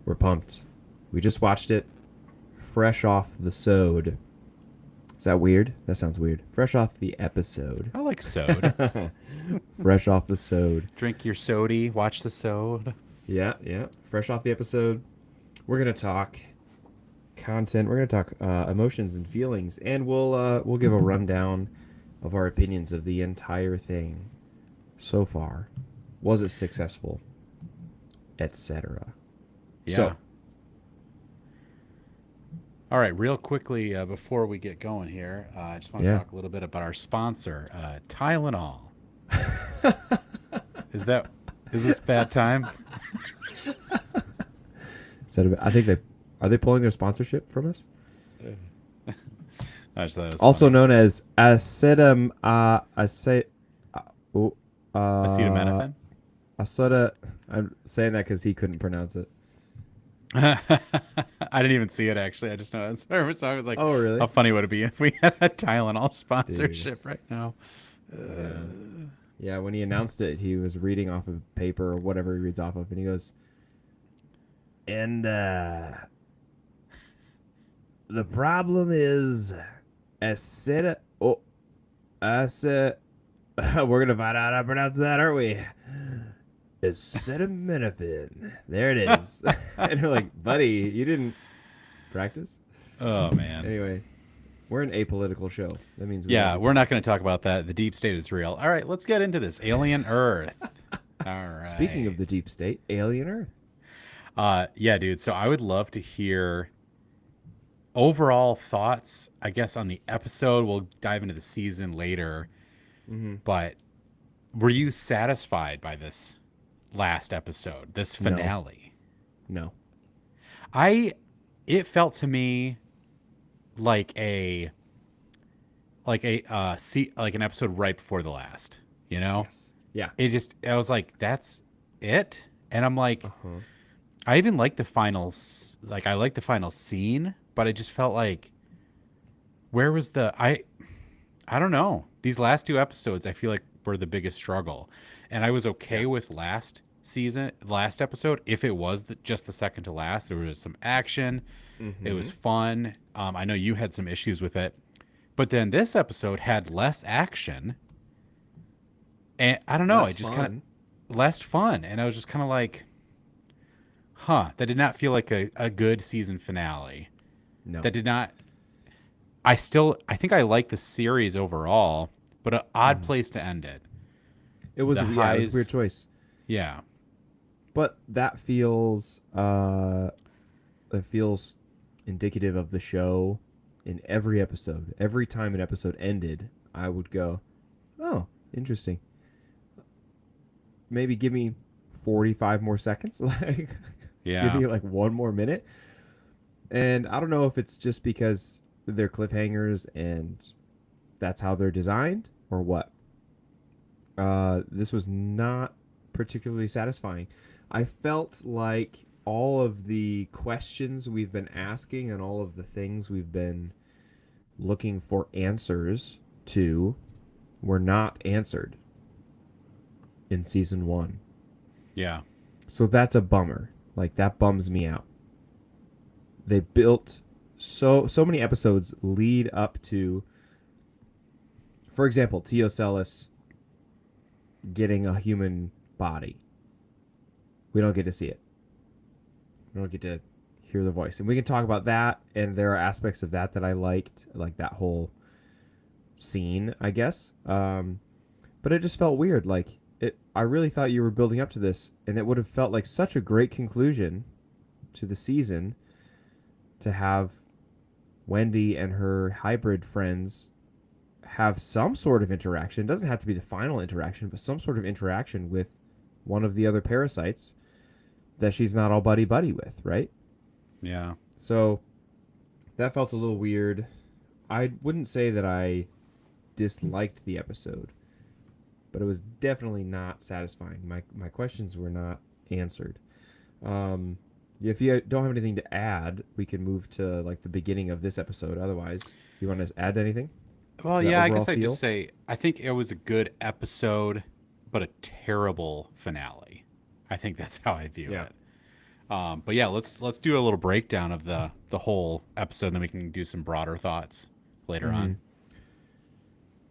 We're pumped. We just watched it fresh off the sode. Is that weird? That sounds weird. Fresh off the episode. I like sode. Fresh off the sode. Drink your sody, watch the sode. Yeah, yeah. Fresh off the episode. We're gonna talk content. We're gonna talk emotions and feelings, and we'll give a rundown of our opinions of the entire thing so far. Was it successful, etc. Yeah. So, All right, real quickly before we get going here, I just want to yeah. talk a little bit about our sponsor, Tylenol. Is this bad time? I think they pulling their sponsorship from us. I just thought it was Also funny. known as oh, Acetaminophen. I'm saying that because he couldn't pronounce it. I didn't even see it actually. I just know it's so I was like, Oh, really? how funny would it be if we had a Tylenol Dude. sponsorship right now? Yeah. Yeah, when he announced it, he was reading off of paper or whatever he reads off of, and he goes, and the problem is, I said, we're gonna find out how to pronounce that, aren't we? Acetaminophen. There it is. And we're like, buddy, you didn't practice? Oh man. Anyway, we're an apolitical show. That means Yeah, we're not going to talk about that. The deep state is real. All right, let's get into this. Alien Earth. All right. Speaking of the deep state, Alien Earth. Yeah, dude. So I would love to hear overall thoughts, I guess, on the episode. We'll dive into the season later. Mm-hmm. But were you satisfied by this last episode, this No. finale? No. It felt to me like an episode right before the last, you know? Yes. Yeah. I was like, that's it? And I'm like, Uh-huh. I even like the final, I like the final scene, but I just felt like, where was I don't know. These last two episodes, I feel like were the biggest struggle. And I was okay with last episode, if it was just the second to last. There was some action. Mm-hmm. It was fun. I know you had some issues with it. But then this episode had less action. And I don't know, Less it just fun. kind of less fun. And I was just kind of like, that did not feel like a good season finale. No. That did not. I think I like the series overall, but an odd place to end it. It was the it was highs- a weird choice. Yeah. But that feels it feels indicative of the show in every episode. Every time an episode ended, I would go, "Oh, interesting. Maybe give me 45 more seconds." Like Yeah. give me like one more minute. And I don't know if it's just because they're cliffhangers and that's how they're designed or what. This was not particularly satisfying. I felt like all of the questions we've been asking and all of the things we've been looking for answers to were not answered in season 1. Yeah. So that's a bummer. Like that bums me out. They built so many episodes lead up to, for example, Teocellus getting a human body. We don't get to see it. We don't get to hear the voice. And we can talk about that, and there are aspects of that that I liked, like that whole scene, I guess. But it just felt weird. Like I really thought you were building up to this, and it would have felt like such a great conclusion to the season to have Wendy and her hybrid friends have some sort of interaction. It doesn't have to be the final interaction, but some sort of interaction with one of the other parasites that she's not all buddy-buddy with, right? Yeah. So that felt a little weird. I wouldn't say that I disliked the episode, but it was definitely not satisfying. My questions were not answered. If you don't have anything to add, we can move to like the beginning of this episode. Otherwise, you want to add anything? Well, That yeah, I overall guess I'd feel? just say I think it was a good episode, but a terrible finale. I think that's how I view Yeah. it. But yeah, let's do a little breakdown of the whole episode, and then we can do some broader thoughts later Hmm. on.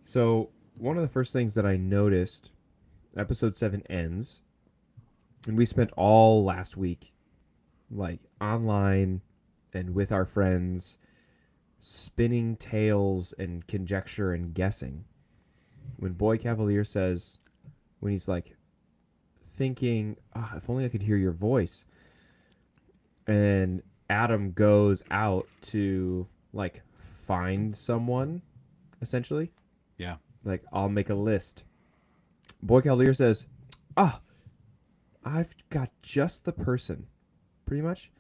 So one of the first things that I noticed, episode 7 ends, and we spent all last week like online and with our friends spinning tales and conjecture and guessing. When Boy Cavalier says, when he's like thinking, if only I could hear your voice, and Adam goes out to like find someone, essentially, Yeah. like I'll make a list. Boy Cavalier says, ah, I've got just the person, pretty much.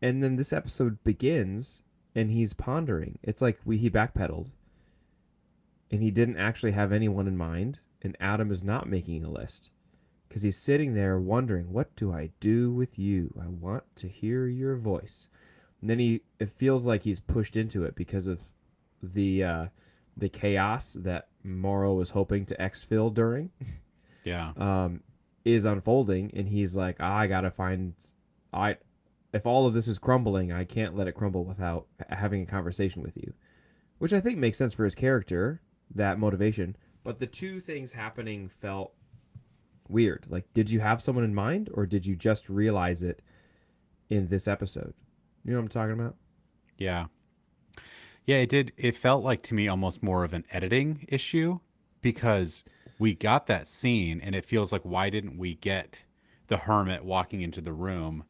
And then this episode begins and he's pondering. It's like he backpedaled and he didn't actually have anyone in mind. And Adam is not making a list because he's sitting there wondering, what do I do with you? I want to hear your voice. And then it feels like he's pushed into it because of the chaos that Morrow was hoping to exfil during Yeah. is unfolding, and he's like, I gotta find, I if all of this is crumbling, I can't let it crumble without having a conversation with you, which I think makes sense for his character, that motivation. But the two things happening felt weird. Like, did you have someone in mind, or did you just realize it in this episode? You know what I'm talking about? Yeah. Yeah, it did. It felt like to me almost more of an editing issue because we got that scene and it feels like why didn't we get the hermit walking into the room?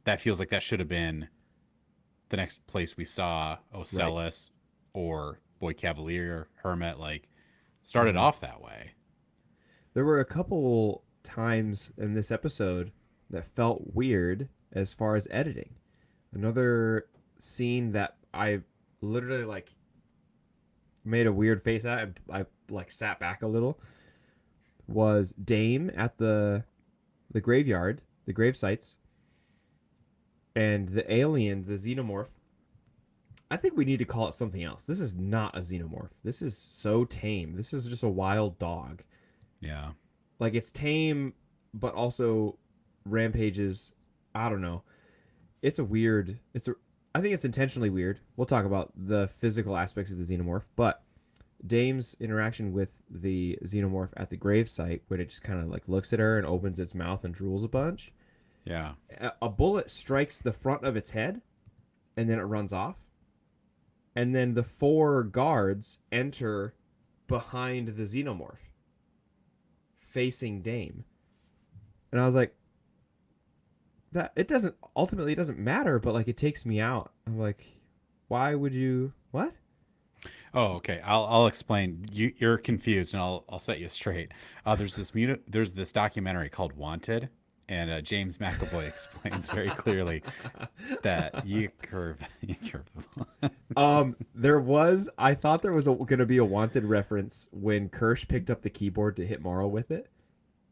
That feels like that should have been the next place we saw Right. Ocellus or Boy Cavalier, Hermit, like started Hmm. off that way. There were a couple times in this episode that felt weird as far as editing. Another scene that I literally like made a weird face at, and I like sat back a little, was Dame at the graveyard, the grave sites, and the alien, the xenomorph. I think we need to call it something else. This is not a xenomorph. This is so tame. This is just a wild dog. Yeah. Like, it's tame, but also rampages. I don't know. It's a weird. I think it's intentionally weird. We'll talk about the physical aspects of the xenomorph, but Dame's interaction with the xenomorph at the gravesite, when it just kind of like looks at her and opens its mouth and drools a bunch. Yeah. A bullet strikes the front of its head, and then it runs off. And then the four guards enter behind the xenomorph, facing Dame. And I was like, that it doesn't ultimately it doesn't matter, but like it takes me out. I'm like, why would you what? Oh, okay. I'll explain. You're confused, and I'll set you straight. There's this documentary called Wanted, and James McAvoy explains very clearly that you curve, you curve. There was I thought there was going to be a Wanted reference when Kirsch picked up the keyboard to hit Morrow with it.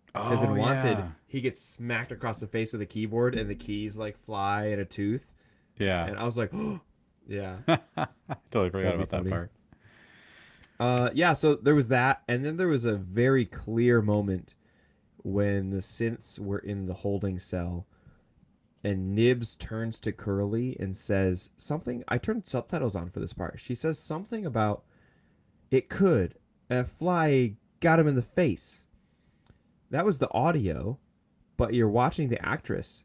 Because Oh in Wanted, yeah, he gets smacked across the face with a keyboard, and the keys like fly in a tooth. yeah. And I was like, oh, yeah, Totally forgot that'd be about that funny. part. Yeah. So there was that, and then there was a very clear moment when the synths were in the holding cell, and Nibs turns to Curly and says something. I turned subtitles on for this part. She says something about it could a fly got him in the face. That was the audio, but you're watching the actress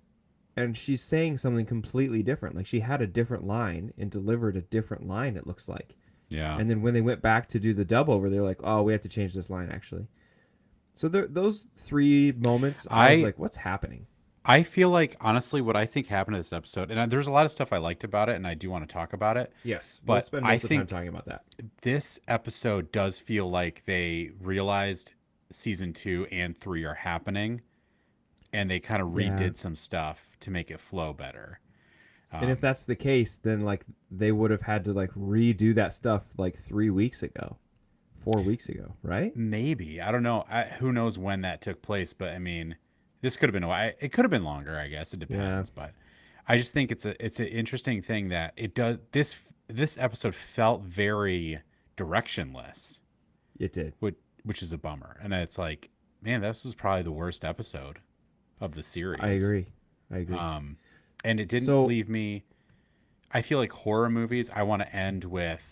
and she's saying something completely different. Like she had a different line and delivered a different line, it looks like. Yeah. And then when they went back to do the dub over, they're like, oh, we have to change this line actually. So those three moments, I was I like, what's happening? I feel like honestly, what I think happened to this episode, and there's a lot of stuff I liked about it, and I do want to talk about it. Yes, we'll But spend I most of the time think talking about that. this episode does feel like they realized season 2 and 3 are happening, and they kind of Yeah. redid some stuff to make it flow better. And if Um, that's the case, then like they would have had to like redo that stuff like 3 weeks ago, 4 weeks ago, right? Maybe I don't know. Who knows when that took place? But I mean, this could have been a while. It could have been longer. I guess it Yeah, depends. But I just think it's an interesting thing that it does. This episode felt very directionless, it did. which is a bummer. And it's like, man, this was probably the worst episode of the I series. agree. I agree. And it didn't So leave me. I feel like horror movies, I want to end with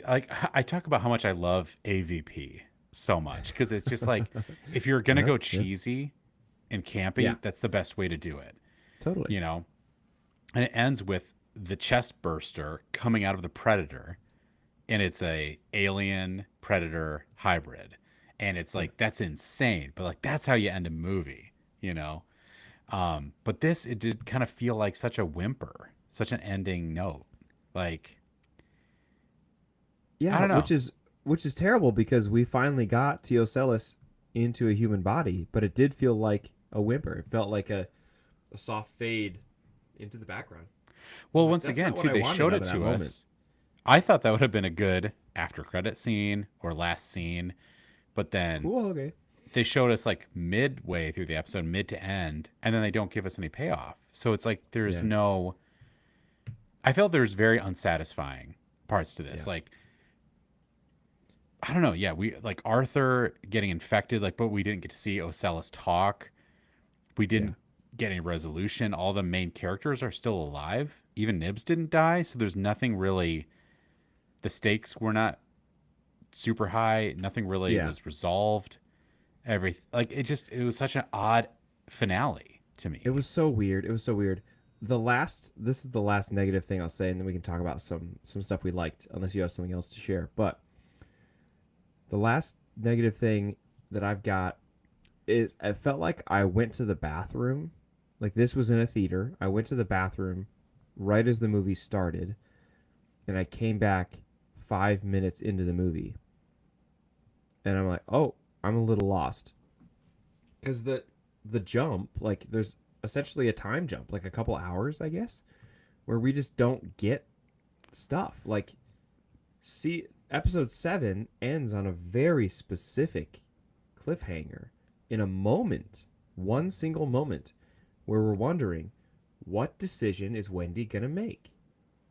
like I talk about how much I love AVP so much because it's just like if you're gonna go yeah, cheesy and yeah, campy, that's the best way to do it, totally. you know. And it ends with the chest burster coming out of the predator, and it's a alien predator hybrid, and it's Yeah, like that's insane, but like that's how you end a movie, you know. But this, it did kind of feel like such a whimper, such an ending note, like I yeah, don't know. which is terrible because we finally got Teocellus into a human body, but it did feel like a whimper. It felt like a soft fade into the background. I'm Well, like, once that's again, not what too, I they wanted showed out it of that to moment. us. I thought that would have been a good after credit scene or last scene, but then Cool, okay. they showed us like midway through the episode, mid to end, and then they don't give us any payoff. So it's like there's Yeah, no. I felt there's very unsatisfying parts to this. yeah, Like I don't know. Yeah, we like Arthur getting infected, like, but we didn't get to see Ocellus talk. We yeah, didn't get any resolution. All the main characters are still alive. Even Nibs didn't die, so there's nothing really. The stakes were not super high. Nothing really yeah. was resolved. Every like it was such an odd finale to It me. was so weird. It was so weird. This is the last negative thing I'll say, and then we can talk about some stuff we liked, unless you have something else to share. But the last negative thing that I've got is I felt like I went to the bathroom. Like this was in a theater. I went to the bathroom right as the movie started, and I came back 5 minutes into the movie, and I'm like, oh, I'm a little lost because the jump, like there's essentially a time jump, like a couple hours, I guess, where we just don't get stuff. Like, see, episode 7 ends on a very specific cliffhanger in a moment, one single moment, where we're wondering what decision is Wendy going to make?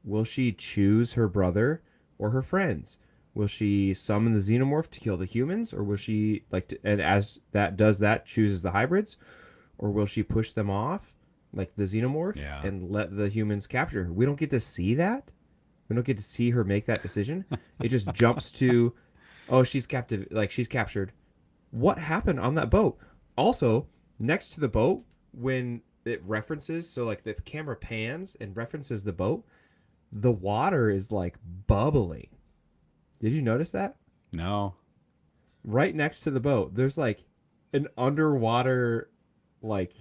Will she choose her brother or her friends? Will she summon the xenomorph to kill the humans, or will she and as that does that chooses the hybrids, or will she push them off like the xenomorph Yeah. and let the humans capture her? We don't get to see that. We don't get to see her make that decision. It just jumps to, oh, she's captive, like she's captured. What happened on that boat? Also, next to the boat, when it references, so like the camera pans and references the boat, the water is like bubbling. Did you notice that? No. Right next to the boat, there's like an underwater, like,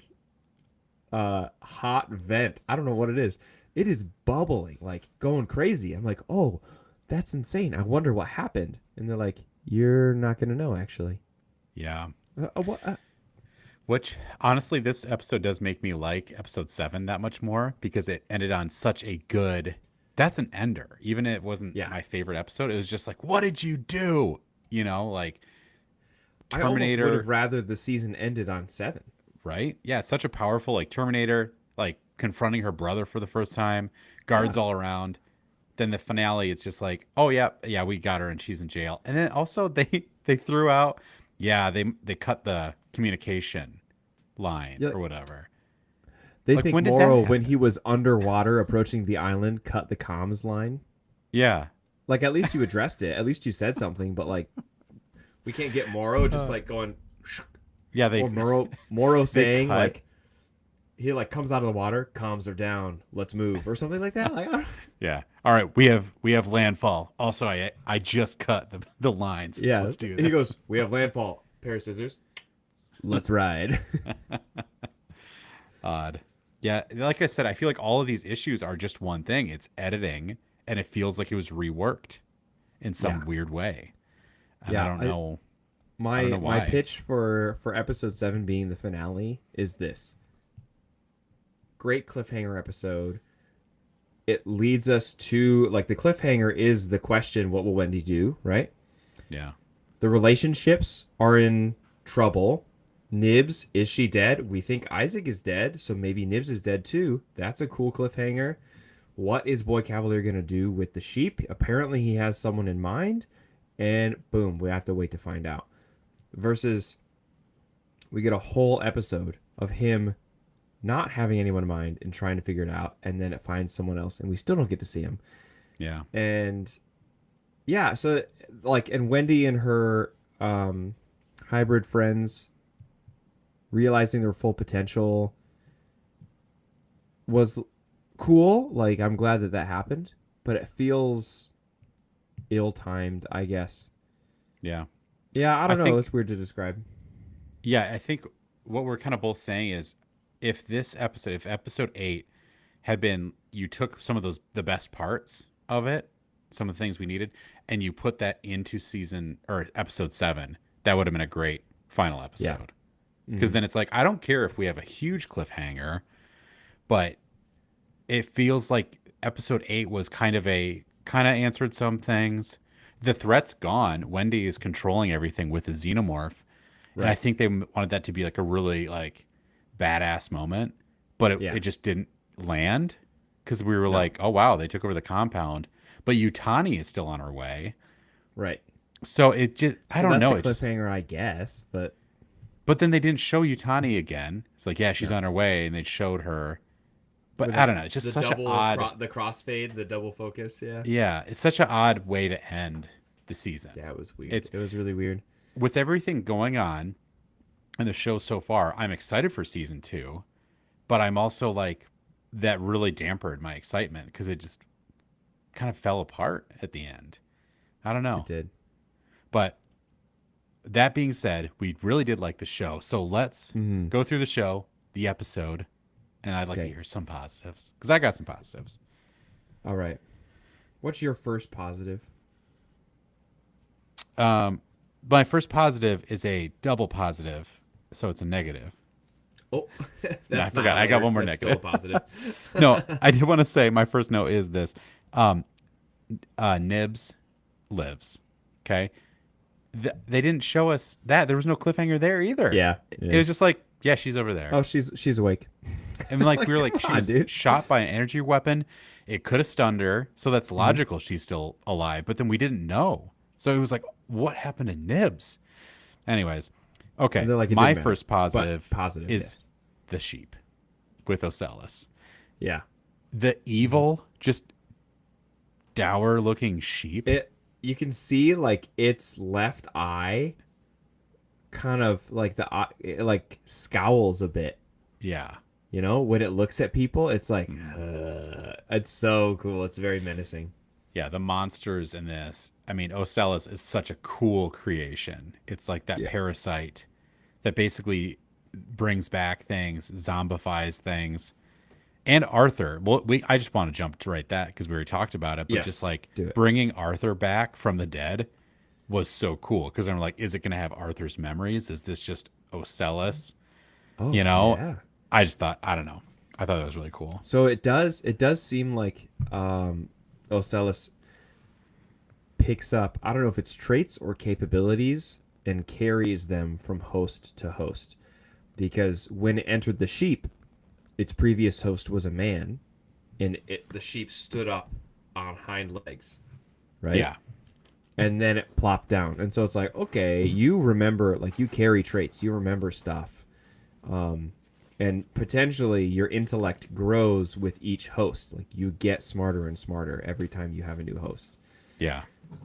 hot vent. I don't know what it is. It is bubbling, like going crazy. I'm like, oh, that's insane. I wonder what happened. And they're like, you're not gonna know actually. Yeah. What? Which honestly, this episode does make me like episode 7 that much more because it ended on such a good. That's an ender. Even if it wasn't Yeah. my favorite episode, it was just like, what did you do? You know, like I almost would have Terminator, rather the season ended on 7. right? Yeah, such a powerful like Terminator, like confronting her brother for the first time, Yeah. guards all around. Then the finale, it's just like, oh yeah, yeah, we got her and she's in jail. And then also they threw out, yeah, they cut the communication line Yeah. or whatever. They Like think when did that Morrow, when he happen? was underwater approaching the island, cut the comms line. Yeah. Like, at least you addressed it. At least you said something. But like, we can't get Morrow just like going, Yeah, or Morrow they saying cut. like he like comes out of the water, comms are down, let's move, or something like that. Like, Yeah. All right, we have landfall. Also, I just cut the lines. yeah. Let's do He this. goes, we have landfall. Pair of scissors. Let's ride. Odd. Yeah, like I said, I feel like all of these issues are just one thing. It's editing, and it feels like it was reworked in Yeah. some weird way. And I Yeah. don't know. I don't My know my why. pitch for episode 7 being the finale is this. Great cliffhanger episode. It leads us to like the cliffhanger is the question, what will Wendy do, right? Yeah. The relationships are in trouble. Nibs, is she dead? We think Isaac is dead, so maybe Nibs is dead too. That's a cool cliffhanger. What is Boy Cavalier going to do with the sheep? Apparently he has someone in mind, and boom, we have to wait to find out. Versus we get a whole episode of him not having anyone in mind and trying to figure it out, and then it finds someone else, and we still don't get to see him. Yeah. And yeah, so like, and Wendy and her hybrid friends realizing their full potential was cool. Like, I'm glad that that happened, but it feels ill-timed, I guess. Yeah. Yeah, I I don't know. think It's weird to describe. Yeah, I think what we're kind of both saying is if episode 8 had been, you took some of the best parts of it, some of the things we needed, and you put that into season or episode 7, that would have been a great final Yeah. episode. Because then it's like, I don't care if we have a huge cliffhanger, but it feels like episode 8 was kind of answered some things. The threat's gone. Wendy is controlling everything with the xenomorph. And I Right. think they wanted that to be like a really like badass moment, but Yeah. it just didn't land because we were No. like, oh wow, they took over the compound, but Utani is still on her way. Right. So it just, I So don't that's know. a It just, cliffhanger, I guess, but but then they didn't show Utani again. It's like, yeah, she's no. on her way, and they showed her, but With I don't know. It's just the such an double odd, the crossfade, the double focus, yeah. yeah, it's such an odd way to end the season. Yeah, it was weird. It's It was really weird. with everything going on in the show so far. I'm excited for season 2, but I'm also like, that really dampened my excitement because it just kind of fell apart at the end. I don't know. It did. But that being said, we really did like the show. So let's Mm-hmm. go through the show, the episode, and I'd like to Okay. hear some positives because I got some positives. All right. What's your first positive? My first positive is a double positive, so it's a negative. Oh, I forgot. I got one more Still a negative. positive. No, I did want to say my first note is this. Nibs lives. Okay. They didn't show us that. There was no cliffhanger there either. Yeah. It was just like, yeah, she's over there. Oh, she's awake. And like we were like, she come on, was dude. shot by an energy weapon. It could have stunned her. So that's logical. She's still alive. But then we didn't know. So it was like, what happened to Nibs? Anyways. Okay. And they're like, it My didn't matter. first But positive is yes. the sheep with Ocellus. Yeah. The evil, just dour looking sheep. You can see like its left eye kind of like the eye, it, like scowls a bit. Yeah. You know, when it looks at people, it's like it's so cool. It's very menacing. Yeah, the monsters in this. I mean, Ocellus is such a cool creation. It's like that Yeah. parasite that basically brings back things, zombifies things. And Arthur. Well, I just want to jump to right that because we already talked about it. But Yes, just like do it. bringing Arthur back from the dead was so cool because I'm like, is it going to have Arthur's memories? Is this just Ocellus? Oh, You know? yeah. I just thought, I don't know. I thought that was really cool. So it does seem like Ocellus picks up, I don't know if it's traits or capabilities, and carries them from host to host. Because when it entered the sheep, its previous host was a man, and the sheep stood up on hind legs, right? Yeah. And then it plopped down. And so it's like, okay, you remember, like, you carry traits, you remember stuff. And potentially your intellect grows with each host. Like, you get smarter and smarter every time you have a new host. Yeah.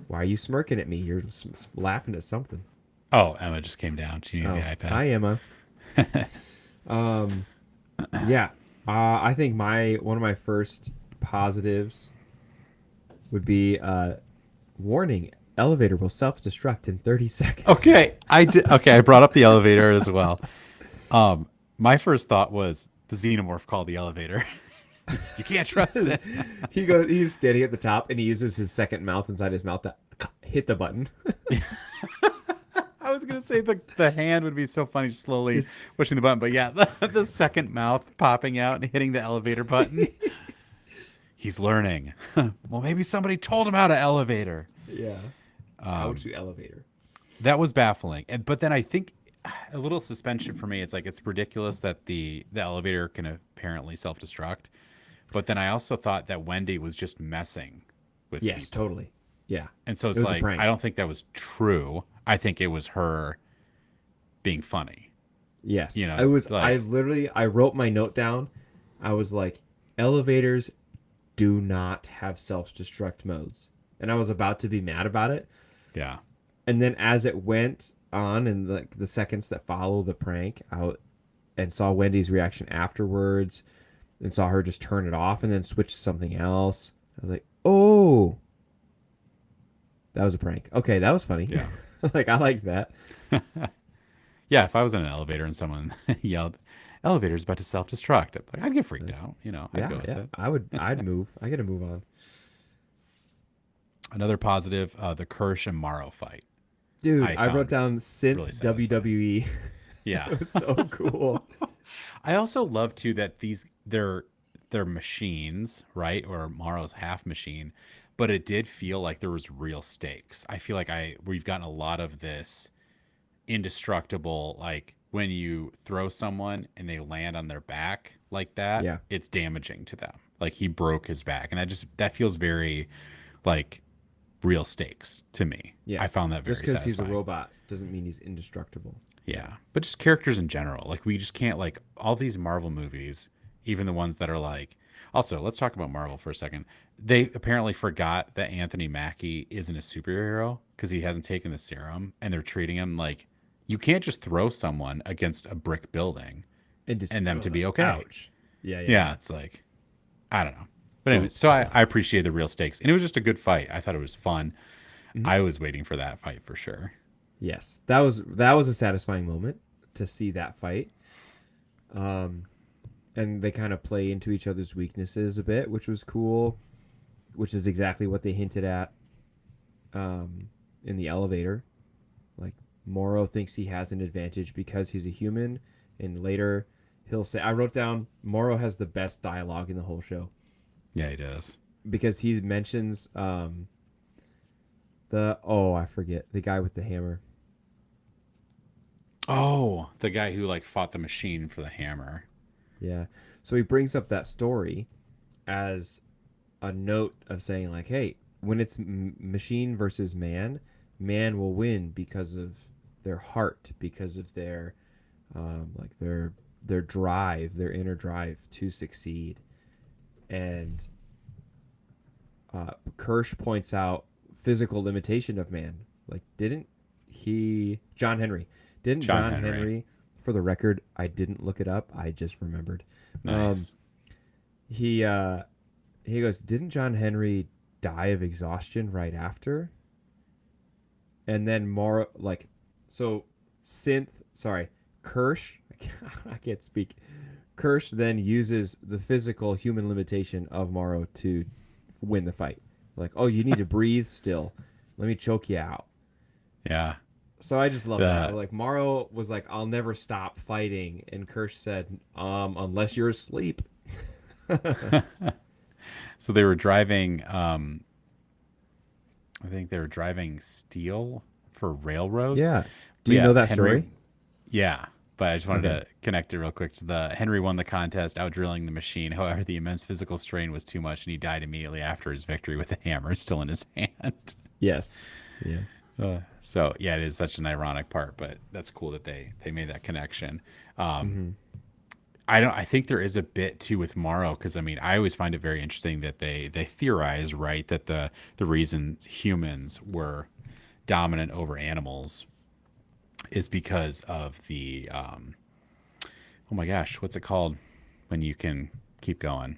Why are you smirking at me? You're laughing at something. Oh, Emma just came down. She needed Oh, the iPad. hi, Emma. Yeah. I think one of my first positives would be warning: elevator will self-destruct in 30 seconds. Okay, I did. Okay, I brought up the elevator as well. My first thought was the xenomorph called the elevator. You can't trust it. He's standing at the top and he uses his second mouth inside his mouth to hit the button. I was gonna say the hand would be so funny, just slowly pushing the button, but yeah, the second mouth popping out and hitting the elevator button. He's learning. Well, maybe somebody told him how to elevator. Yeah. How to elevator. That was baffling. But then I think a little suspension for me. It's like it's ridiculous that the elevator can apparently self-destruct. But then I also thought that Wendy was just messing with Yes, people. totally. Yeah. And so it's It was a like prank. I don't think that was true. I think it was her being funny. Yes. You know, I like, literally I wrote my note down. I was like, elevators do not have self-destruct modes. And I was about to be mad about it. yeah. And then as it went on and like the seconds that follow the prank, and saw Wendy's reaction afterwards and saw her just turn it off and then switch to something else. I was like, "Oh, that was a prank." Okay, that was funny. Yeah. Like I like that. Yeah, if I was in an elevator and someone yelled, "Elevator's about to self-destruct," I'd get freaked out. You know, I'd Yeah, go with yeah. it. I'd move. I got to move on. Another positive, the Kirsch and Morrow fight. Dude, I I wrote found down really synth satisfying. WWE. Yeah. It was so cool. I also love too that they're machines, right? Or Morrow's half machine, but it did feel like there was real stakes. I feel like we've gotten a lot of this indestructible, like when you throw someone and they land on their back like that, Yeah. it's damaging to them. Like he broke his back, and that feels very like real stakes to me. I Yes. found that Just very because he's a satisfying. robot doesn't mean he's indestructible. Yeah, but just characters in general. Like we just can't, like, all these Marvel movies, even the ones that are like. Also, let's talk about Marvel for a second. They apparently forgot that Anthony Mackie isn't a superhero because he hasn't taken the serum, and they're treating him like you can't just throw someone against a brick building And just and them to be okay. ouch. Yeah, yeah. Yeah, it's like I don't know. But anyway, so I appreciate the real stakes, and it was just a good fight. I thought it was fun. I was waiting for that fight for sure. Yes. That was a satisfying moment to see that fight. And they kind of play into each other's weaknesses a bit, which was cool, which is exactly what they hinted at in the elevator. Like Morrow thinks he has an advantage because he's a human, and later he'll say, I wrote down Morrow has the best dialogue in the whole show Yeah, he does. because he mentions I forget the guy with the hammer. Oh, the guy who like fought the machine for the hammer. Yeah. So he brings up that story as a note of saying like, hey, when it's machine versus man, man will win because of their heart, because of their like their drive, their inner drive to succeed. And Kirsch points out physical limitation of man. Like, didn't he? John Henry. Didn't John John Henry. Henry? For the record, I didn't look it up. I just remembered. Nice. He goes, didn't John Henry die of exhaustion right after? And then more like, so Kirsch. I can't speak. Kirsch then uses the physical human limitation of Morrow to win the fight. Like, oh, you need to breathe still. Let me choke you out. Yeah. So I just love That- that. Like Morrow was like, I'll never stop fighting, and Kirsch said, unless you're asleep. So they were driving. I think they were driving steel for railroads. Yeah. Do But you yeah, know that Henry- story? Yeah, but I just wanted Okay. to connect it real quick to the Henry won the contest, outdrilling the machine. However, the immense physical strain was too much, and he died immediately after his victory with the hammer still in his hand. Yes. Yeah. So yeah, it is such an ironic part, but that's cool that they made that connection. I think there is a bit too with Morrow, because I mean I always find it very interesting that they theorize, right, that the reason humans were dominant over animals is because of the oh my gosh, what's it called when you can keep going?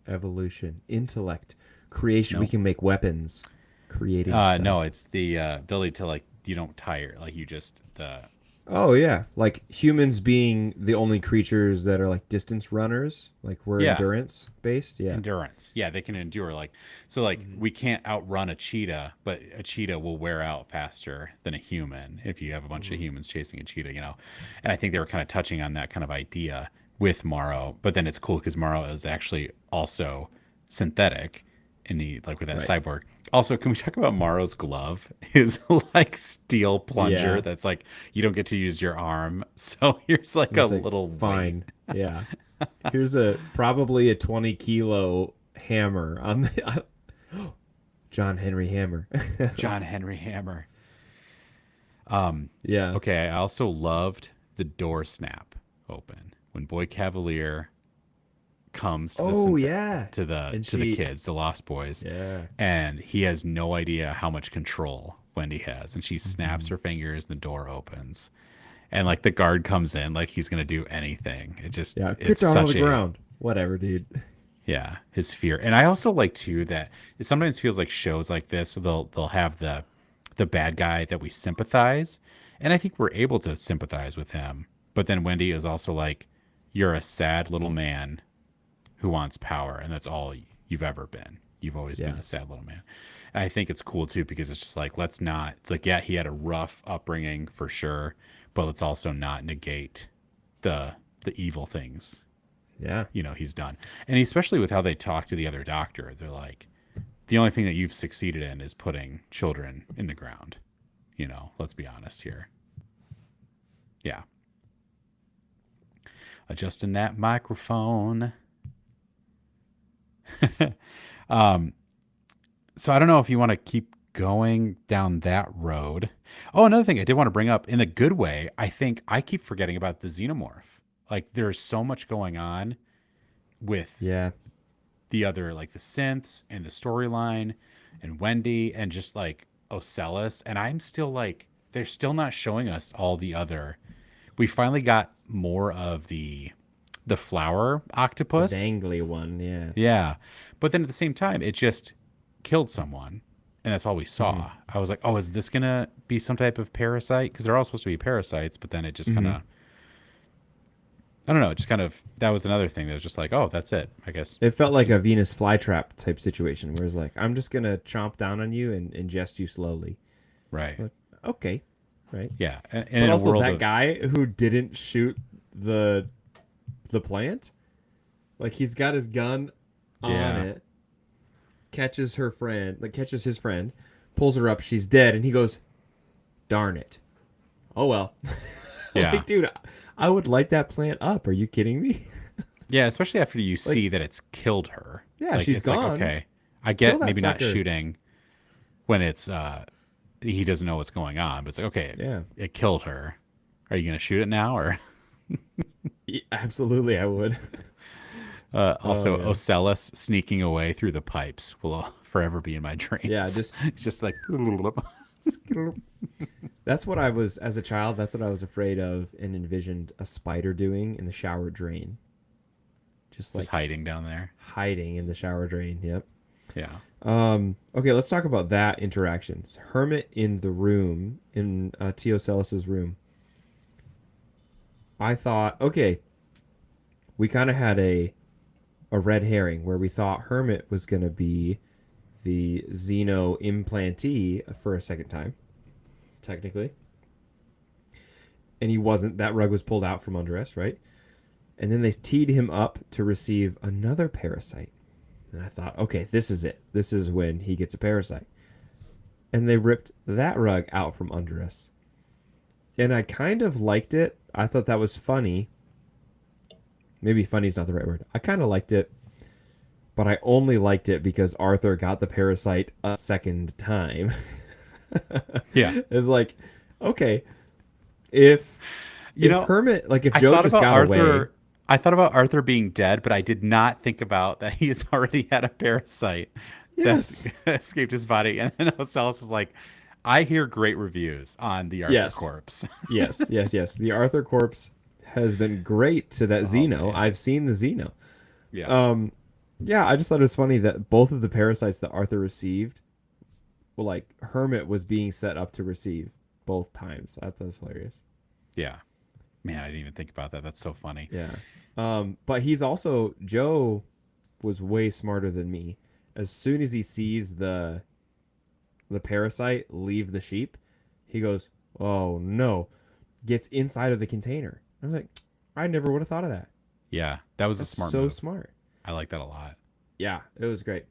Evolution, intellect, creation. We No. can make weapons, creating. Stuff. No, it's the ability to, like, you don't tire, like you just the Oh yeah, like humans being the only creatures that are like distance runners, like we're Yeah. endurance based. Yeah. endurance. Yeah, they can endure, like, so like we can't outrun a cheetah, but a cheetah will wear out faster than a human if you have a bunch of humans chasing a cheetah, you know. And I think they were kind of touching on that kind of idea with Morrow, but then it's cool because Morrow is actually also synthetic, and he, like, with that cyborg. Also, can we talk about Morrow's glove? His like steel plunger Yeah. that's like you don't get to use your arm, so here's like a It's like, little weight. fine. Yeah. Here's probably a 20-kilo hammer on the John Henry hammer. John Henry hammer. Yeah. Okay, I also loved the door snap open when Boy Cavalier comes to the Oh yeah. And to the she, kids, the Lost Boys, yeah. and he has no idea how much control Wendy has, and she snaps Mhm. her fingers, and the door opens, and like the guard comes in, like he's gonna do anything. Yeah, It's get down on the such a ground. Whatever, dude. yeah, his fear. And I also like too that it sometimes feels like shows like this, they'll have the bad guy that we sympathize, and I think we're able to sympathize with him. But then Wendy is also like, you're a sad little man who wants power, and that's all you've ever been. You've always been Yeah. a sad little man. And I think it's cool too because it's just like, let's not. It's like, yeah, he had a rough upbringing for sure, but let's also not negate the evil things Yeah. he's done. And especially with how they talk to the other doctor, they're like, the only thing that you've succeeded in is putting children in the ground. Let's be honest here. Yeah. Adjusting that microphone. um, so I don't know if you want to keep going down that road. Oh, another thing I did want to bring up in a good way, I think I keep forgetting about the xenomorph. Like there's so much going on with Yeah. the other, like the synths and the storyline and Wendy and just like Ocellus. And I'm still like, they're still not showing us all the other. We finally got more of the flower The octopus. dangly one, yeah. Yeah. But then at the same time, it just killed someone. And that's all we Mhm. saw. I was like, oh, is this going to be some type of parasite? Because they're all supposed to be parasites, but then it just kind Mhm. of, I don't know. It just kind of, that was another thing that was just like, oh, that's it, I guess. It felt like a She's Venus flytrap type situation where it's like, I'm just gonna chomp down on you and ingest you slowly. right. Like, okay. Right. Yeah. And But in a also world that of, guy who didn't shoot the the plant, like he's got his gun on yeah. it, catches her friend, like catches his friend, pulls her up, she's dead, and he goes, "Darn it. Oh well." Yeah. Like, dude, I would light that plant up. Are you kidding me? Yeah. Especially after you Like, see that it's killed her. yeah, Like, she's it's like, gone. okay, I Kill get that maybe not sucker. shooting when it's, he doesn't know what's going on, but it's like, okay, Yeah. it killed her. Are you going to shoot it now? Or, Absolutely, I would. Oh also, man. Ocellus sneaking away through the pipes will forever be in my Yeah, dreams. just It's just like, that's what I was as a child. That's what I was afraid of and envisioned a spider doing in the shower drain. Just just like hiding down there. hiding in the shower drain. Yep. Yeah. Okay, let's talk about that interactions. Hermit in the room, in Tio Celis's room. I thought, okay, we kind of had a red herring where we thought Hermit was going to be the Xeno implantee for a second time, technically. And he wasn't. That rug was pulled out from under us, right? And then they teed him up to receive another parasite. And I thought, okay, this is it. This is when he gets a parasite. And they ripped that rug out from under us. And I kind of liked it. I thought that was funny. Maybe funny is not the right word. I kind of liked it. But I only liked it because Arthur got the parasite a second time. Yeah. It's like, okay, if You if know, Hermit, like if I Joe thought just about got away, Arthur. I thought about Arthur being dead, but I did not think about that he has already had a parasite that yes, escaped his body. And then Ocellus was like, I hear great reviews on the Arthur yes, corpse. yes. The Arthur corpse has been great to that Oh Xeno. man. I've seen the Xeno. Yeah. Um, yeah, I just thought it was funny that both of the parasites that Arthur received, well, like Hermit was being set up to receive both times. I thought that was hilarious. Yeah. Man, I didn't even think about that. That's so funny. Yeah. But he's also Joe was way smarter than me. As soon as he sees the parasite leave the sheep, he goes, "Oh no!" Gets inside of the container. I was like, I never would have thought of that. Yeah. That was a That's smart so move. smart. I like that a lot. Yeah, it was great.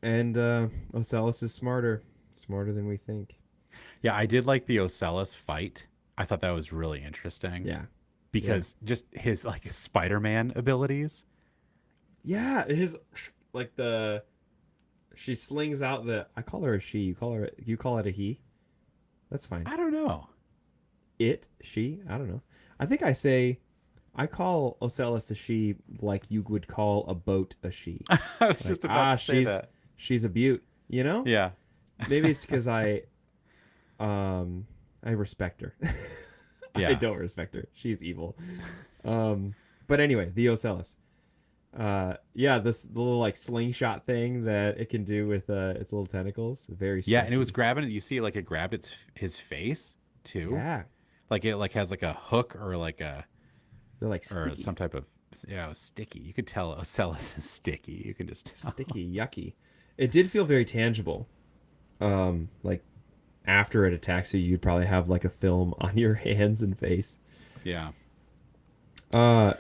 And Ocellus is smarter than we think. Yeah, I did like the Ocellus fight. I thought that was really interesting Yeah, yeah, because just his like his Spider-Man abilities. yeah. His like the she slings out the. I call her a she. You call it a he. That's fine. I don't know. It, she. I don't know. I think I call Ocellus a she like you would call a boat a she. I was Like, just about to say she's that. she's a beaut, you know? Yeah. Maybe it's because um I respect her. I Yeah. don't respect her. She's evil. Um but anyway, the Ocellus. Yeah, this little like slingshot thing that it can do with its little tentacles, very Yeah, and it was stretchy. grabbing it. You see, like it grabbed his face too. Yeah, Like it like has like a hook or like a they're like or sticky, some type of yeah, it was sticky. You could tell Ocellus is sticky. You can just tell. sticky, yucky. It did feel very tangible. Like after it attacks you, you'd probably have like a film on your hands and face. Yeah.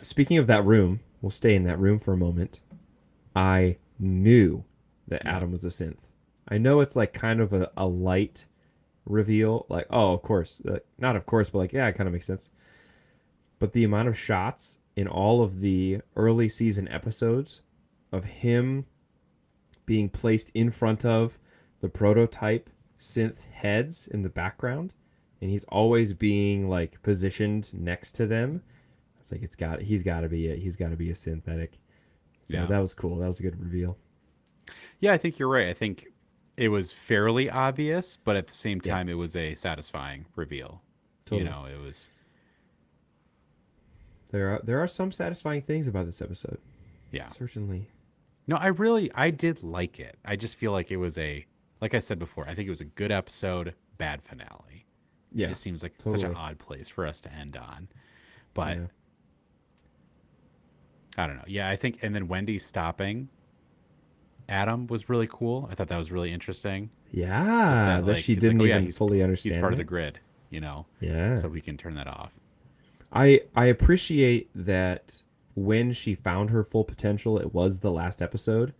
Speaking of that room, we'll stay in that room for a moment. I knew that Yeah. Adam was a synth. I know it's like kind of a light reveal, like, oh, of course, not of course, but like, yeah, it kind of makes sense. But the amount of shots in all of the early season episodes of him being placed in front of the prototype synth heads in the background, and he's always being like positioned next to them. It's like he's got to be a synthetic. So Yeah. that was cool. That was a good reveal. Yeah, I think you're right. I think it was fairly obvious, but at the same Yeah, time it was a satisfying reveal. You totally. know, it was There are some satisfying things about this episode. yeah. Certainly. No, I did like it. I just feel like it was like I said before, I think it was a good episode, bad finale. It Yeah, just seems like such an totally. odd place for us to end on. But Yeah. I don't know. Yeah, I think and then Wendy stopping Adam was really cool. I thought that was really interesting. Just Yeah, that that like she he's like, didn't "Oh yeah, even fully he's understand part of the that. grid, you know." Yeah. So we can turn that off. I appreciate that when she found her full potential, it was the last episode.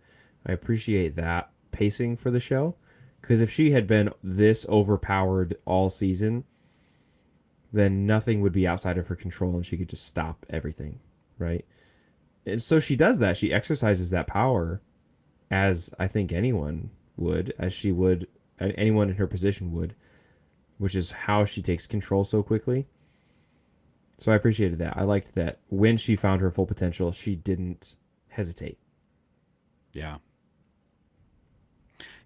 I appreciate that pacing for the show because if she had been this overpowered all season, then nothing would be outside of her control and she could just stop everything, right? And so she does that. She exercises that power as I think anyone would, as she would, anyone in her position would, which is how she takes control so quickly. So I appreciated that. I liked that when she found her full potential, she didn't hesitate. Yeah.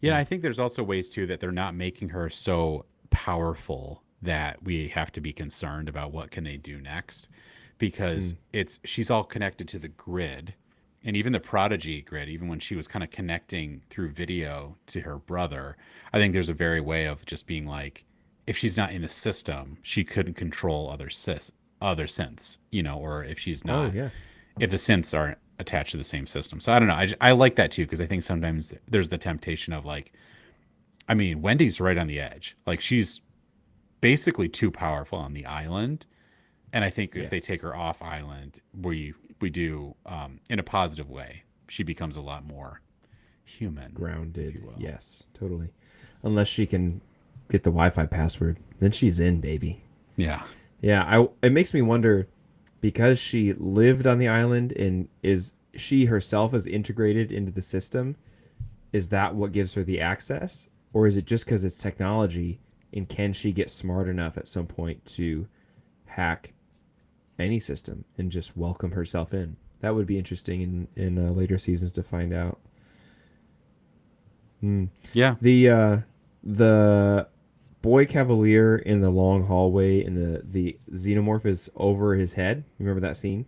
Yeah, I think there's also ways too that they're not making her so powerful that we have to be concerned about what can they do next because Mm. she's all connected to the grid and even the prodigy grid even when she was kind of connecting through video to her brother. I think there's a very way of just being like if she's not in the system, she couldn't control other synths, you know, or if she's Oh not yeah, if the synths aren't attached to the same system. So I don't know. I like that too because I think sometimes there's the temptation of like, I mean, Wendy's right on the edge. Like she's basically too powerful on the island, and I think if they yes, take her off island, we do in a positive way. She becomes a lot more human, if you grounded. will. Yes, totally. Unless she can get the Wi-Fi password, then she's in, baby. Yeah. Yeah, I. It makes me wonder because she lived on the island and is she herself is integrated into the system. Is that what gives her the access, or is it just because it's technology? And can she get smart enough at some point to hack any system and just welcome herself in? That would be interesting in later seasons to find out. Hmm. Yeah. The boy cavalier in the long hallway and the xenomorph is over his head. Remember that scene?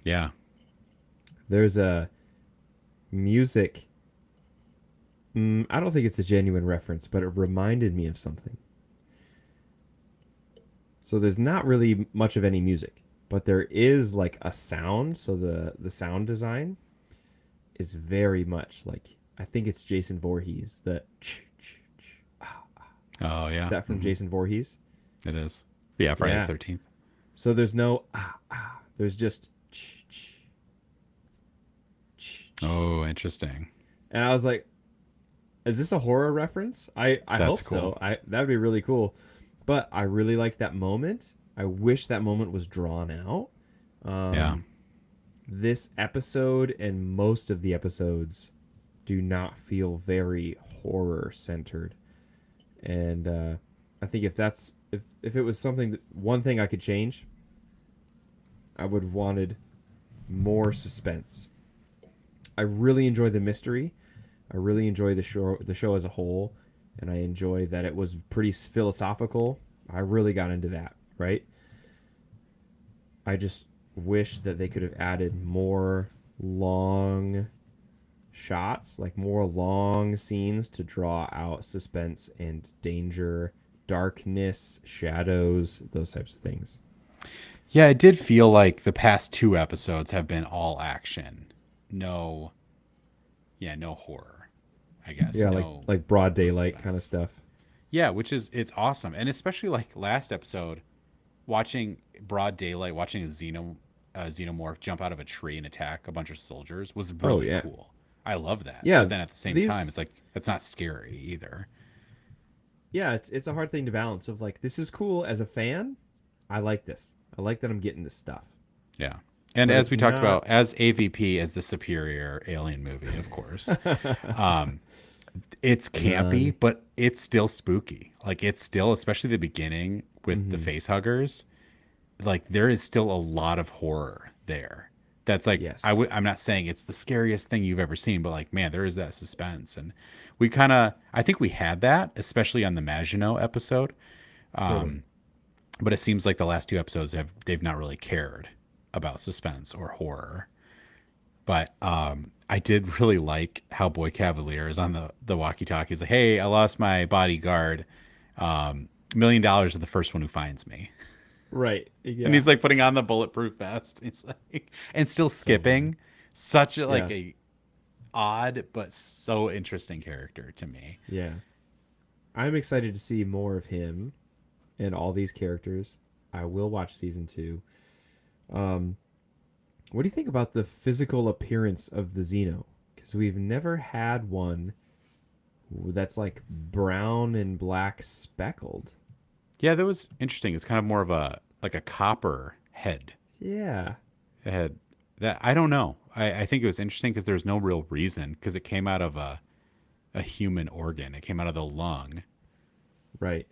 Yeah. There's a music. I don't think it's a genuine reference, but it reminded me of something. So there's not really much of any music, but there is like a sound. So the sound design is very much like I think it's Jason Voorhees. Oh Is yeah. that from Jason Voorhees? It is. Yeah. Friday Yeah. the 13th. So there's no there's just Oh, interesting. and I was like, is this a horror reference? I That's hope cool. so. That would be really cool. But I really like that moment. I wish that moment was drawn out. Yeah. This episode and most of the episodes do not feel very horror centered, and I think if it was something one thing I could change I would wanted more suspense. I really enjoy the mystery. I really enjoy the show as a whole, and I enjoy that it was pretty philosophical. I really got into that, right? I just wish that they could have added more long shots, like more long scenes to draw out suspense and danger, darkness, shadows, those types of things. Yeah, it did feel like the past two episodes have been all action. No, yeah, no horror, I guess. Yeah, like No, like broad no daylight kind of suspense. stuff. Yeah, which is it's awesome. And especially like last episode, watching broad daylight, watching a xenomorph jump out of a tree and attack a bunch of soldiers was Oh really yeah. cool. I love that. But Yeah, then at the same time, these it's like that's not scary either. yeah, it's a hard thing to balance of like this is cool as a fan. I like this. I like that I'm getting this stuff. Yeah. And But as it's we talked not about, as AVP as the superior alien movie, of course, um, it's campy, Young. but it's still spooky. Like it's still, especially the beginning with the Hmm. face huggers, like there is still a lot of horror there. That's like Yes. I'm not saying it's the scariest thing you've ever seen, but like man, there is that suspense, and we kind of I think we had that, especially on the Maginot episode. Totally. But it seems like the last two episodes they've not really cared about suspense or horror. But I did really like how Boy Cavalier is on the walkie-talkie. He's like, "Hey, I lost my bodyguard. $1 million to the first one who finds me." Right. And Yeah. he's like putting on the bulletproof vest. It's like and still So funny. skipping. Such a like Yeah. a odd but so interesting character to me. Yeah. I'm excited to see more of him and all these characters. I will watch season two. Um, what do you think about the physical appearance of the Xeno? Because we've never had one that's like brown and black speckled. Yeah, that was interesting. It's kind of more of a like a copper head. Yeah. Head that I don't know. I think it was interesting because there's no real reason because it came out of a human organ. It came out of the lung, Right.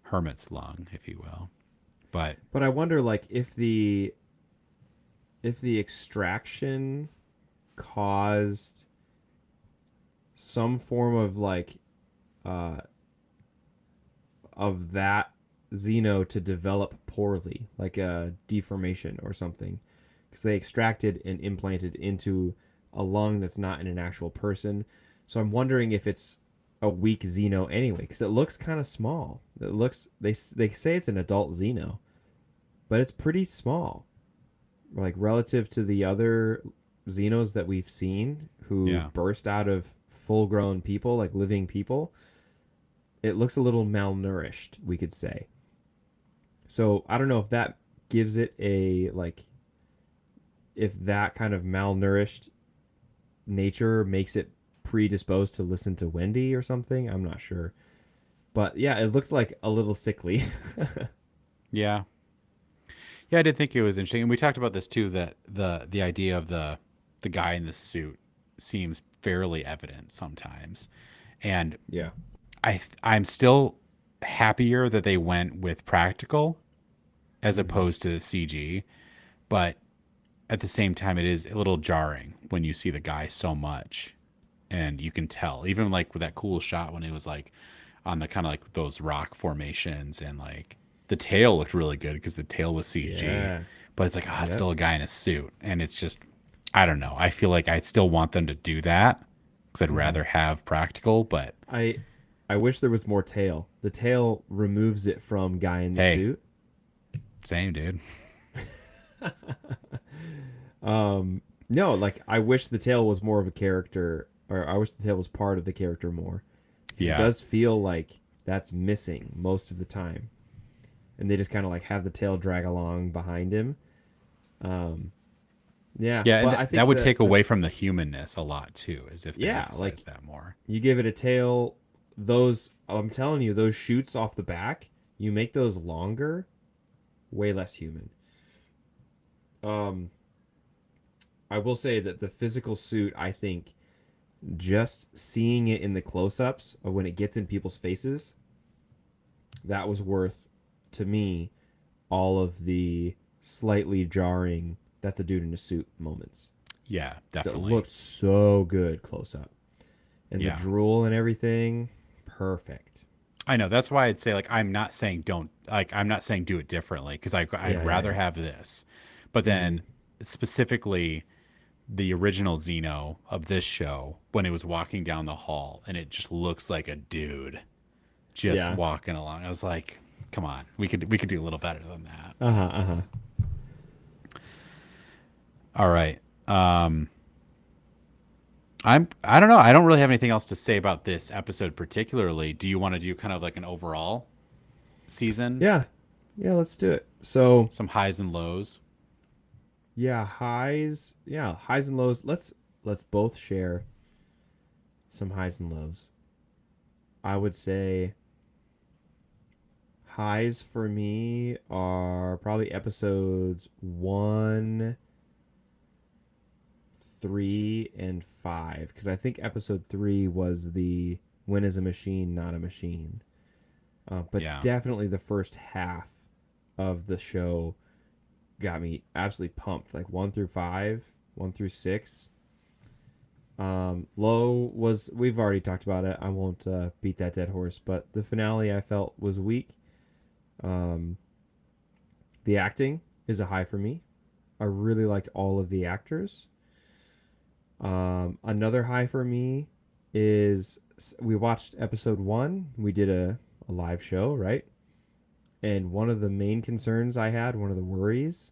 hermit's lung, if you will. But But I wonder like if the extraction caused some form of like uh of that Xeno to develop poorly, like a deformation or something, because they extracted and implanted into a lung that's not in an actual person. So I'm wondering if it's a weak Xeno anyway, because it looks kind of small. It looks they say it's an adult Xeno, but it's pretty small, like relative to the other Xenos that we've seen who yeah, burst out of full-grown people, like living people. It looks a little malnourished, we could say. So I don't know if that gives it a like if that kind of malnourished nature makes it predisposed to listen to Wendy or something. I'm not sure. But yeah, it looks like a little sickly. yeah, yeah. I did think it was interesting, and we talked about this too. That the idea of the guy in the suit seems fairly evident sometimes, and Yeah. I'm still happier that they went with practical as Hmm. opposed to CG, but at the same time, it is a little jarring when you see the guy so much, and you can tell even like with that cool shot when it was like on the kind of like those rock formations and like the tail looked really good because the tail was CG, Yeah. but it's like it's Yep. still a guy in a suit, and it's just I don't know. I feel like I still want them to do that because I'd Hmm. rather have practical, but I I wish there was more tail. The tail removes it from guy in the hey, suit. same dude. No, like I wish the tail was more of a character, or I wish the tail was part of the character more, because it Yeah. does feel like that's missing most of the time, and they just kind of like have the tail drag along behind him. Um, yeah, Yeah, and but I that think would that take away from the humanness a lot too, as if they yeah, like emphasize that more. you give it a tail, those I'm telling you, those shoots off the back, you make those longer, way less human. Um, I will say that the physical suit, I think, just seeing it in the close-ups or when it gets in people's faces, that was worth to me all of the slightly jarring "that's a dude in a suit" moments. Yeah, 'Cause it definitely. looked so good close up, and the Yeah. drool and everything, perfect. I know. That's why I'd say like I'm not saying don't like I'm not saying do it differently because I'd Yeah, yeah, rather yeah. have this. But Hmm. then specifically the original Xeno of this show when it was walking down the hall and it just looks like a dude just Yeah. walking along. I was like, come on, we could do a little better than that. Uh huh. Uh huh. All right. I don't know. I don't really have anything else to say about this episode particularly. Do you want to do kind of like an overall season? Yeah. Yeah. Let's do it. So Some highs and lows? yeah, highs. Yeah, highs and lows. Let's both share some highs and lows. I would say highs for me are probably episodes one, three, and five. Because I think episode three was the "When is a machine not a machine." But Yeah. definitely the first half of the show got me absolutely pumped. Like one through five, one through six. Low was, we've already talked about it. I won't beat that dead horse, but the finale I felt was weak. Um, the acting is a high for me. I really liked all of the actors. Another high for me is we watched episode one. We did a live show, right? And one of the main concerns I had, one of the worries,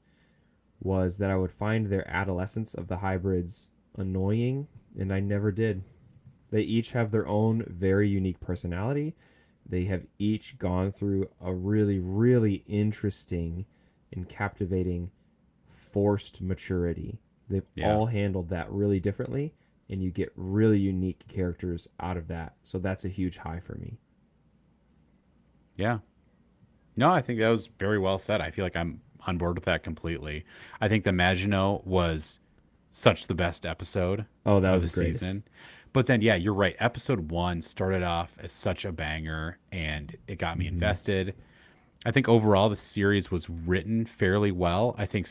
was that I would find their adolescence of the hybrids annoying, and I never did. They each have their own very unique personality. They have each gone through a really, really interesting and captivating forced maturity. They've Yeah. all handled that really differently, and you get really unique characters out of that. So that's a huge high for me. Yeah. No, I think that was very well said. I feel like I'm on board with that completely. I think the Maginot was such the best episode Oh, that of was the the greatest. season. But then, yeah, you're right. Episode one started off as such a banger and it got me Hmm. invested. I think overall the series was written fairly well. I think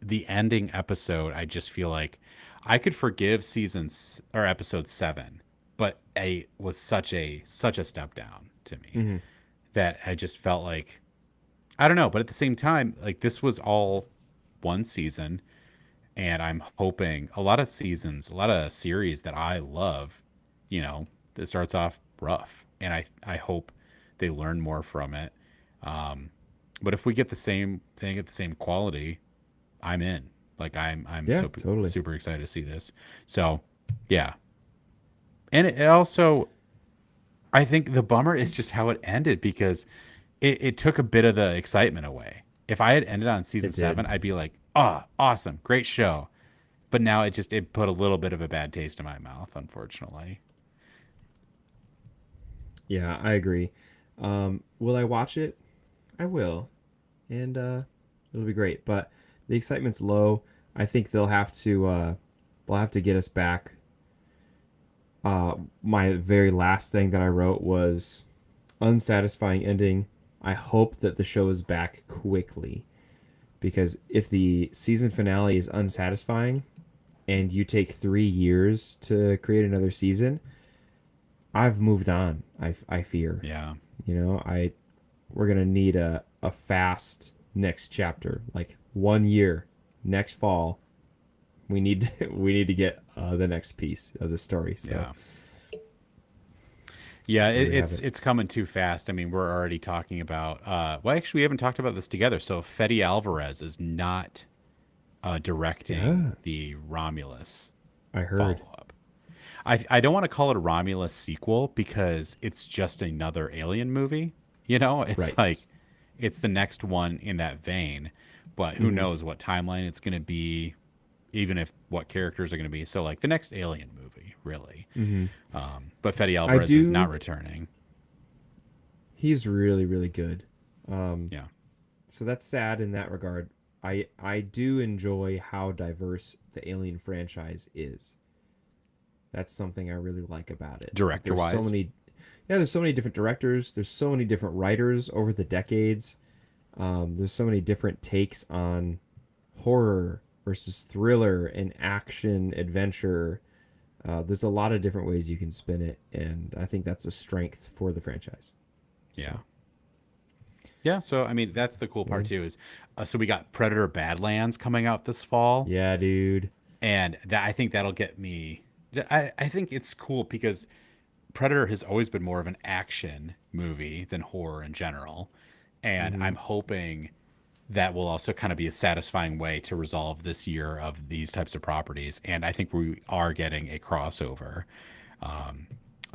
the ending episode, I just feel like I could forgive seasons or episode seven, but it was such a step down to me Hmm. that I just felt like I don't know, but at the same time, like this was all one season, and I'm hoping a lot of seasons, a lot of series that I love, it starts off rough, and I hope they learn more from it. Um, but if we get the same thing at the same quality, I'm in. Like I'm Yeah, so totally. super excited to see this. So, yeah, and it also I think the bummer is just how it ended because it took a bit of the excitement away. If I had ended on season It did. seven, I'd be like, oh, awesome, great show. But now it put a little bit of a bad taste in my mouth, unfortunately. Yeah, I agree. Will I watch it? I will, and it'll be great. But the excitement's low. I think they'll have to get us back. My very last thing that I wrote was unsatisfying ending. I hope that the show is back quickly, because if the season finale is unsatisfying and you take 3 years to create another season, I've moved on. I fear. Yeah. We're gonna need a fast next chapter, like 1 year, next fall. We need to get the next piece of the story. So Yeah. Yeah, there we have it's it. it's coming too fast. I mean, we're already talking about well actually we haven't talked about this together. So Fede Alvarez is not directing Yeah, the Romulus I heard. follow up. I don't want to call it a Romulus sequel because it's just another alien movie. It's Right. like it's the next one in that vein, but who Hmm. knows what timeline it's going to be, even if what characters are going to be. So like the next alien movie, really. Hmm. But Fede I Alvarez is not do. returning. He's really really good. Yeah, So that's sad in that regard. I do enjoy how diverse the Alien franchise is. That's something I really like about it. director There's so wise. many, yeah, there's so many different directors. There's so many different writers over the decades. There's so many different takes on horror versus thriller and action adventure. There's a lot of different ways you can spin it, and I think that's a strength for the franchise. Yeah. Yeah, so I mean that's the cool part too is so we got Predator Badlands coming out this fall. Yeah, dude. And that I think that'll get me. I think it's cool because Predator has always been more of an action movie than horror in general, and I'm hoping that will also kind of be a satisfying way to resolve this year of these types of properties. And I think we are getting a crossover, and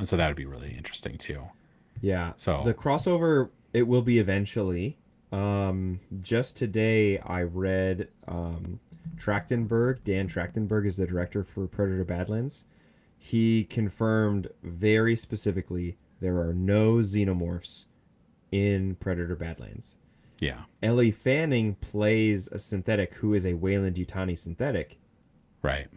so that would be really interesting too. Yeah. So the crossover, it will be eventually. Just today I read Trachtenberg. Dan Trachtenberg is the director for Predator Badlands. He confirmed very specifically there are no xenomorphs in Predator Badlands. yeah, Ellie Fanning plays a synthetic who is a Weyland-Yutani synthetic, right.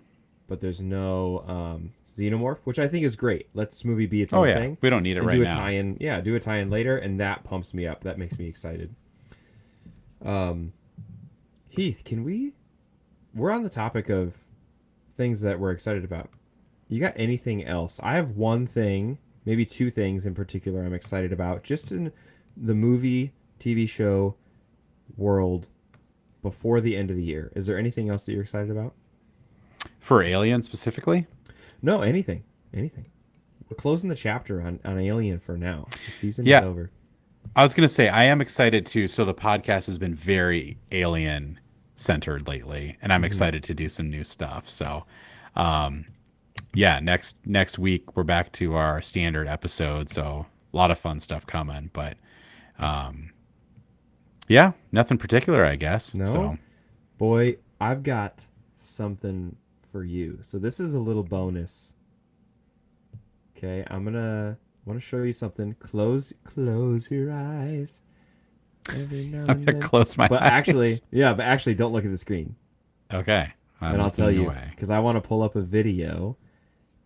but there's no xenomorph, which I think is great. Let this movie be its Oh own yeah, thing. we don't need it And right do a now. tie-in. Yeah, do a tie-in later, and that pumps me up. That makes me excited. Heath, can we? We're on the topic of things that we're excited about. You got anything else? I have one thing, maybe two things in particular I'm excited about, just in the movie, TV show world before the end of the year. Is there anything else that you're excited about? For Alien specifically. No, anything. Anything. We're closing the chapter on Alien for now. The season Yeah. is over. I was going to say, I am excited too. So the podcast has been very alien centered lately, and I'm excited to do some new stuff. So, yeah, next week we're back to our standard episode. So a lot of fun stuff coming, but, yeah, nothing particular, I guess. No? So, Boy, I've got something for you. So this is a little bonus. Okay, I want to show you something. Close your eyes. Every now I'm and going to then. close my But eyes. actually, don't look at the screen. Okay. I'm And I'll tell looking you, away. because I want to pull up a video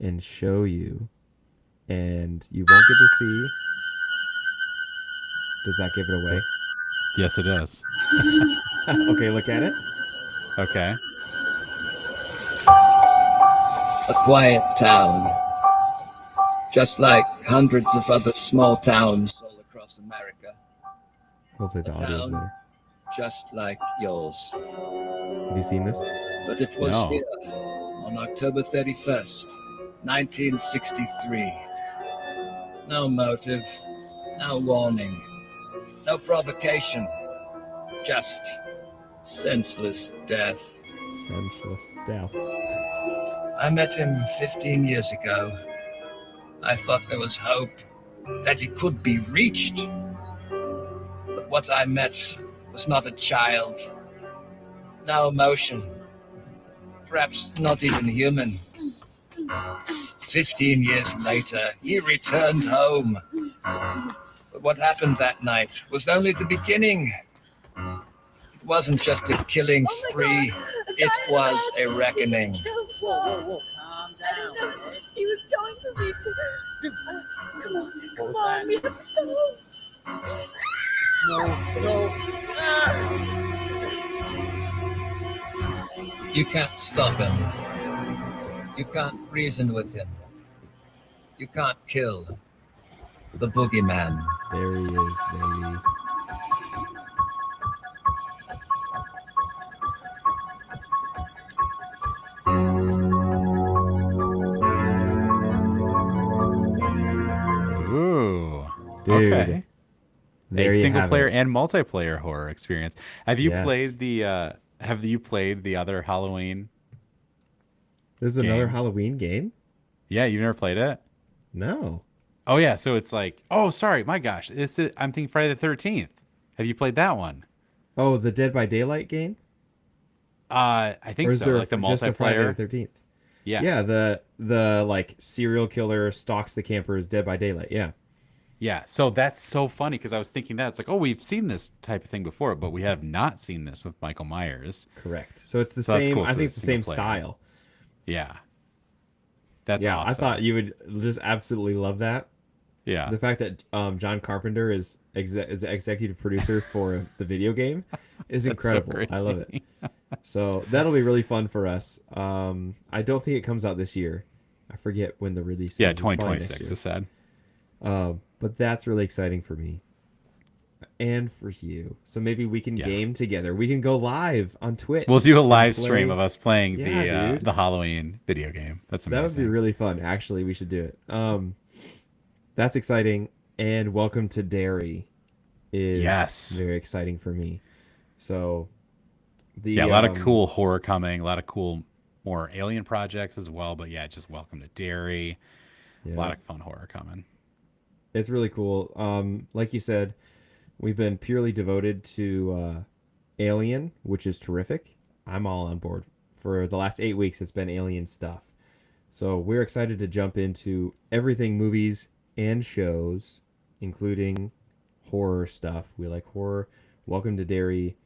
and show you, and you won't get to see. Does that give it away? Yes, it is. Okay, look at it. Okay. A quiet town, just like hundreds of other small towns all across America, Hopefully the A audio is town. better. just like yours. Have you seen this? But it was No. here on October 31st, 1963. No motive, no warning, no provocation, just senseless death. Senseless death. I met him 15 years ago. I thought there was hope that he could be reached. But what I met was not a child. No emotion. Perhaps not even human. 15 years later, he returned home. But what happened that night was only the beginning. It wasn't just a killing spree. It was a reckoning. Whoa. Calm down. He was going to reach it. Come on. Come on. We have to go. No. You can't stop him. You can't reason with him. You can't kill the boogeyman. There he is, baby. Ooh. Dude, Okay. there A you single have player it. and multiplayer horror experience. Have you Yes. played the other Halloween? There's another game? Halloween game? Yeah, you've never played it? No. Oh yeah, so it's like, oh sorry, my gosh. I'm thinking Friday the 13th. Have you played that one? Oh, the Dead by Daylight game? I think Or is so. there Like the just a Friday multiplayer. the 13th? Yeah. Yeah, the like serial killer stalks the campers Dead by Daylight. Yeah. Yeah. So that's so funny because I was thinking that it's like, oh, we've seen this type of thing before, but we have not seen this with Michael Myers. Correct. So it's the So that's same. cool. I So think it's it's the same single player. style. Yeah. That's yeah, awesome. I thought you would just absolutely love that. Yeah. The fact that John Carpenter is executive producer for the video game is That's so incredible. I love it. crazy. So that'll be really fun for us. I don't think it comes out this year. I forget when the release is. Yeah, It's probably next 2026 year. is said. But that's really exciting for me and for you. So maybe we can Yeah. game together. We can go live on Twitch. We'll do a and live play. stream of us playing Yeah, dude. the Halloween video game. That's That amazing. would be really fun. Actually, we should do it. That's exciting. And Welcome to Derry is Yes. very exciting for me. So a lot of cool horror coming, a lot of cool more alien projects as well. But yeah, just Welcome to Derry. yeah, A lot of fun horror coming. it's really cool. Like you said, we've been purely devoted to Alien, which is terrific. I'm all on board. For the last 8 weeks, it's been Alien stuff. So we're excited to jump into everything movies and shows, including horror stuff. We like horror. Welcome to Derry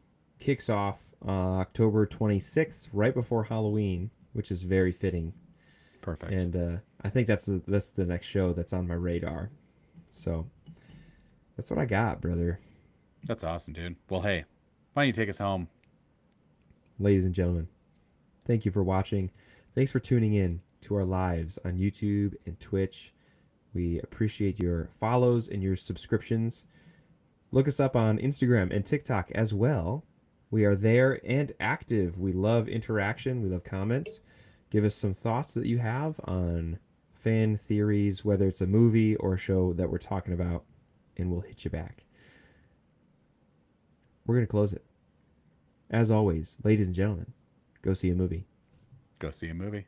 kicks off October 26th, right before Halloween, which is very fitting. Perfect. And I think that's the next show that's on my radar. So that's what I got, brother. That's awesome, dude. Well, hey, why don't you take us home? Ladies and gentlemen, thank you for watching. Thanks for tuning in to our lives on YouTube and Twitch. We appreciate your follows and your subscriptions. Look us up on Instagram and TikTok as well. We are there and active. We love interaction. We love comments. Give us some thoughts that you have on fan theories, whether it's a movie or a show that we're talking about, and we'll hit you back. We're going to close it. As always, ladies and gentlemen, go see a movie. Go see a movie.